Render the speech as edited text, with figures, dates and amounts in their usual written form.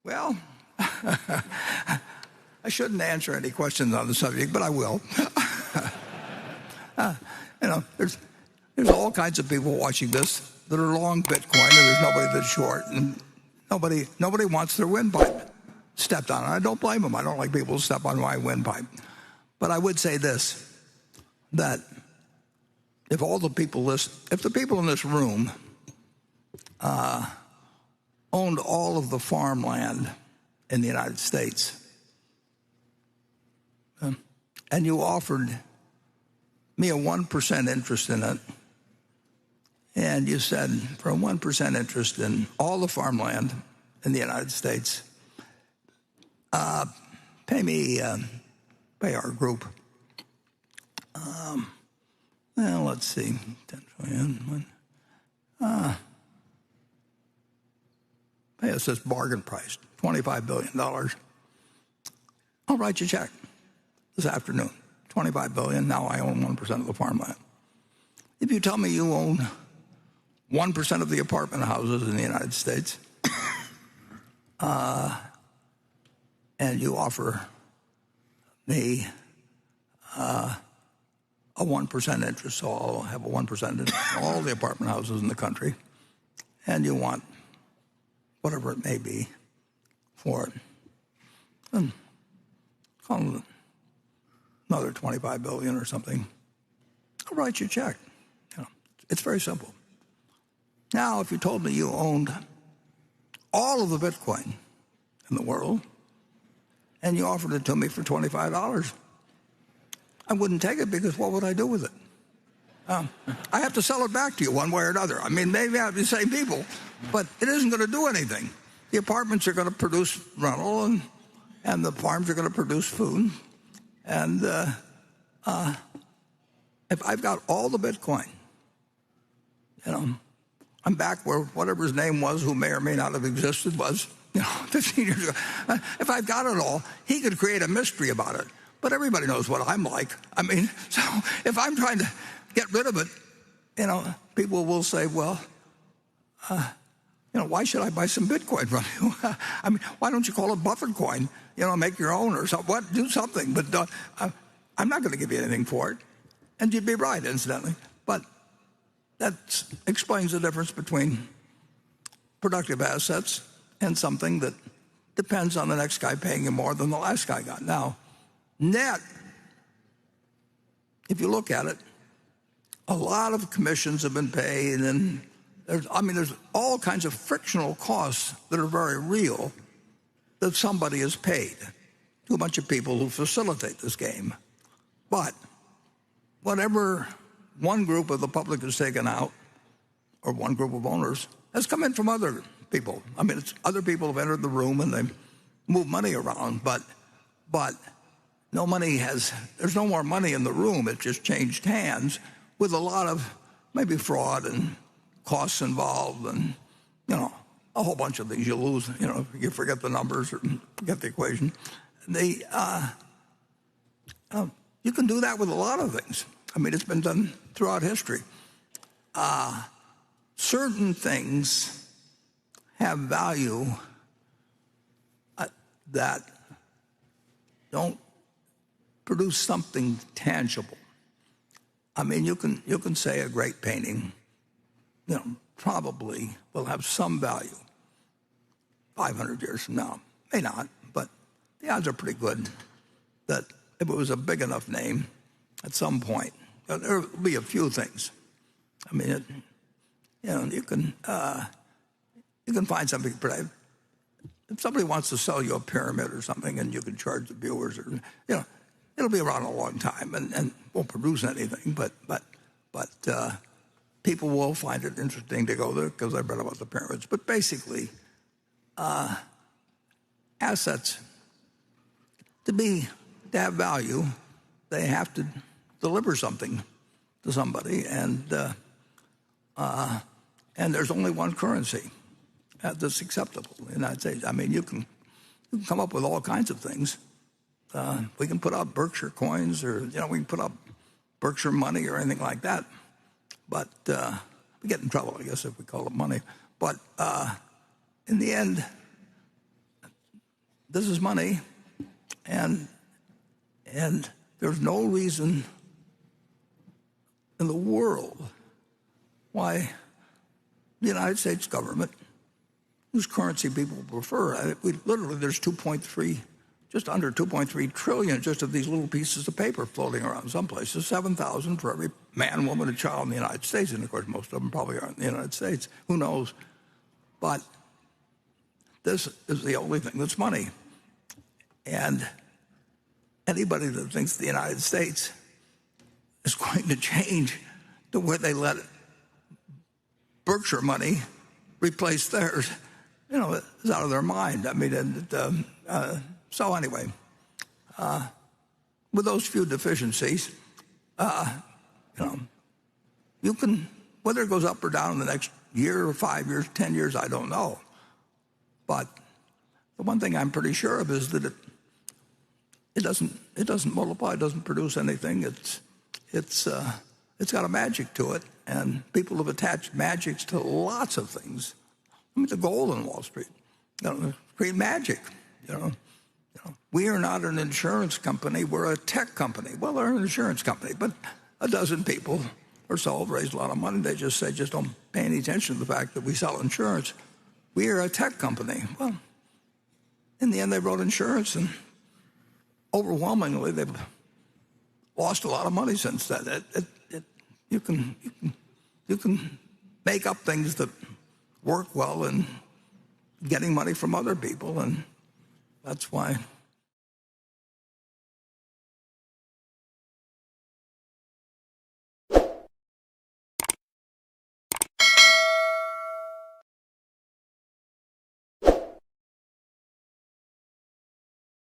Well, I shouldn't answer any questions on the subject, but I will. There's all kinds of people watching this that are long Bitcoin, and there's nobody that's short, and nobody wants their windpipe stepped on. I don't blame them. I don't like people who step on my windpipe. But I would say this, that if the people in this room owned all of the farmland in the United States, and you offered me a 1% interest in it, and you said, for a 1% interest in all the farmland in the United States, pay our group, well, let's see, 10 trillion, pay us this bargain price, $25 billion. I'll write you a check this afternoon, $25 billion. Now I own 1% of the farmland. If you tell me you own 1% of the apartment houses in the United States, and you offer me a 1% interest, so I'll have a 1% interest in all the apartment houses in the country, and you want whatever it may be for it, then call it another $25 billion or something. I'll write you a check. It's very simple. Now, if you told me you owned all of the Bitcoin in the world and you offered it to me for $25, I wouldn't take it, because what would I do with it? I have to sell it back to you one way or another. I mean, maybe I have the same people, but it isn't going to do anything. The apartments are going to produce rental, and the farms are going to produce food. And if I've got all the Bitcoin, I'm back where whatever his name was, who may or may not have existed, was 15 years ago. If I've got it all, he could create a mystery about it. But everybody knows what I'm like. I mean, so if I'm trying to get rid of it, people will say, well, why should I buy some Bitcoin from you? I mean, why don't you call it Buffett coin? Make your own or something. Do something. But I'm not going to give you anything for it. And you'd be right, incidentally. But that explains the difference between productive assets and something that depends on the next guy paying you more than the last guy got. Now, net, if you look at it, a lot of commissions have been paid, and there's all kinds of frictional costs that are very real that somebody has paid to a bunch of people who facilitate this game. But whatever one group of the public has taken out, or one group of owners, has come in from other people. I mean, other people have entered the room and they move money around, but there's no more money in the room. It just changed hands with a lot of maybe fraud and costs involved, and a whole bunch of things. You lose, you forget the numbers or forget the equation. You can do that with a lot of things. I mean, it's been done throughout history. Certain things have value that don't produce something tangible. I mean, you can say a great painting, probably will have some value 500 years from now. May not, but the odds are pretty good that if it was a big enough name, at some point, there will be a few things. I mean, you can find something. If somebody wants to sell you a pyramid or something, and you can charge the viewers, or it'll be around a long time and won't produce anything. But people will find it interesting to go there because I've read about the pyramids. But basically, assets to have value, they have to deliver something to somebody, and there's only one currency that's acceptable in the United States. I mean, you can come up with all kinds of things. We can put out Berkshire coins, or we can put up Berkshire money or anything like that. But we get in trouble, I guess, if we call it money. But in the end, this is money, and there's no reason in the world why the United States government, whose currency people prefer, there's 2.3, just under 2.3 trillion just of these little pieces of paper floating around some places, 7,000 for every man, woman, and child in the United States. And of course, most of them probably aren't in the United States. Who knows? But this is the only thing that's money. And anybody that thinks the United States is going to change to where they let Berkshire money replace theirs, is out of their mind. I mean, so anyway, with those few deficiencies, you can, whether it goes up or down in the next year or 5 years, 10 years, I don't know. But the one thing I'm pretty sure of is that it doesn't multiply, it doesn't produce anything. It's got a magic to it, and people have attached magics to lots of things. I mean, the gold on Wall Street, create magic. We are not an insurance company; we're a tech company. Well, they're an insurance company, but a dozen people or so have raised a lot of money. They just say, just don't pay any attention to the fact that we sell insurance. We are a tech company. Well, in the end, they wrote insurance, and overwhelmingly, they've lost a lot of money since then. You can make up things that work well in getting money from other people, and that's why